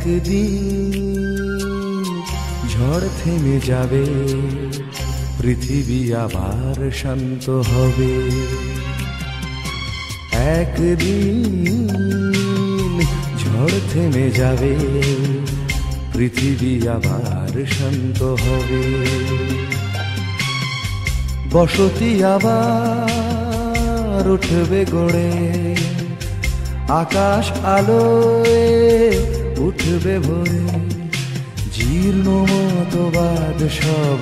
একদিন ঝড় থেমে যাবে, পৃথিবী আবার শান্ত হবে। একদিন ঝড় থেমে যাবে, পৃথিবী আবার শান্ত হবে। বসতি আবার উঠবে গড়ে, আকাশ আলোয় উঠবে ভরে। জীর্ণ মতবাদ সব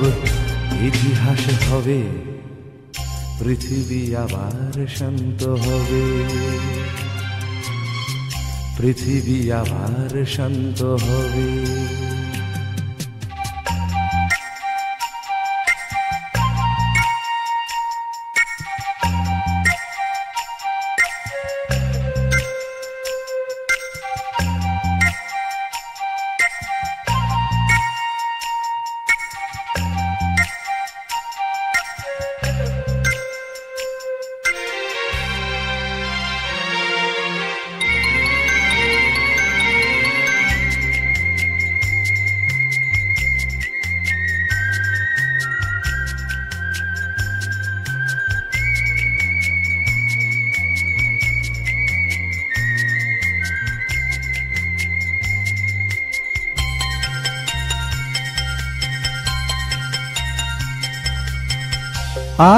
ইতিহাস হবে, পৃথিবী আবার শান্ত হবে। পৃথিবী আবার শান্ত হবে।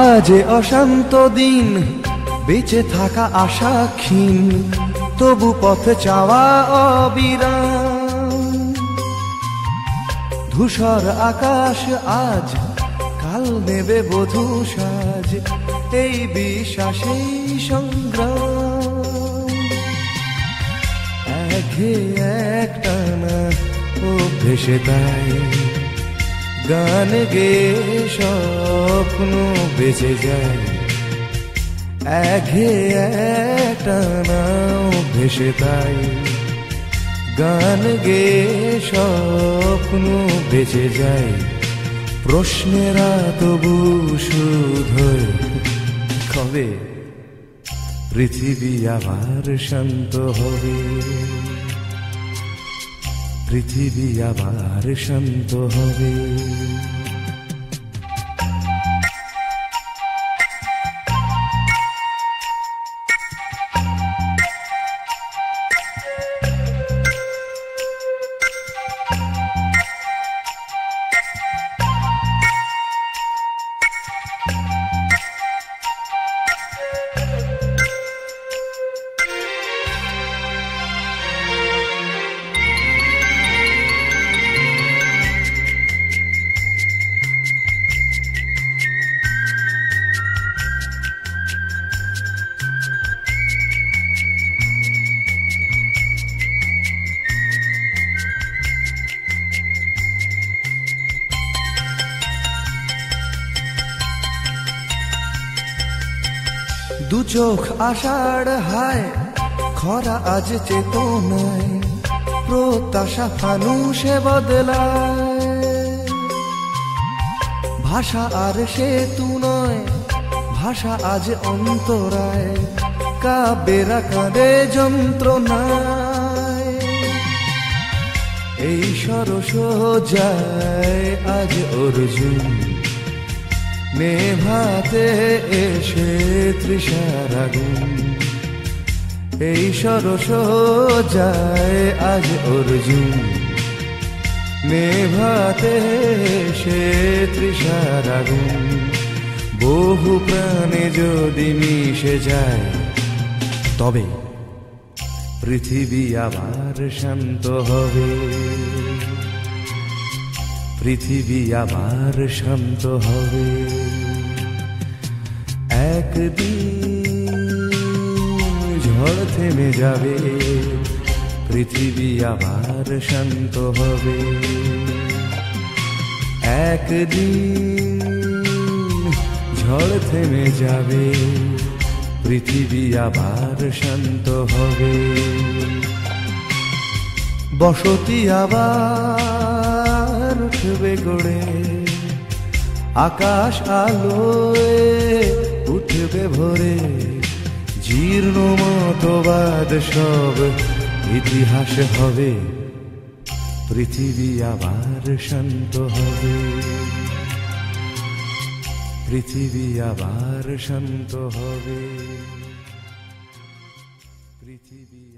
আজ অশান্ত দিন, বেঁচে থাকা আশা ক্ষীণ, তবু পথ চাওয়া অবিরাম। ধূসর আকাশ আজ, কাল নেবে বধূ সাজ, এই বিশ্বাসেই সংগ্রাম। একটানা অভ্যেসে তাই গান গে স্বপ্ন বেঁচে যায়। একটানা ভেসে তাই গান গে স্বপ্ন বেঁচে যায়। প্রশ্নেরা তবু শুধু কবে পৃথিবী আবার শান্ত হবে, পৃথিবী আবার শান্ত হবে। দু চোখ আষাঢ় হায়, খরা আজ চেতনায়, প্রত্যাশা ফানুষে বদলায়। ভাষা আর সেতু নয়, ভাষা আজ অন্তরায়, কাব্যেরা কাঁদে যন্ত্রণায়। এই সরস যায় আজ অর্জুন, নেভাতে এসে তৃষার আগুন। এই সরস যায় আজ অর্জুন, নেভাতে এসে তৃষার আগুন। বহু প্রাণে যদি মিশে যায়, তবে পৃথিবী আবার শান্ত হবে, পৃথিবী আবার শান্ত হবে। একদিন ঝড় থেমে যাবে, পৃথিবী আবার শান্ত হবে। একদিন ঝড় থেমে যাবে, পৃথিবী আবার শান্ত হবে। বসতি আবার উঠবে গড়ে, আকাশ আলোয় উঠবে ভরে। জীর্ণ মতবাদ সব ইতিহাস হবে, পৃথিবী আবার শান্ত হবে, পৃথিবী আবার শান্ত হবে, পৃথিবী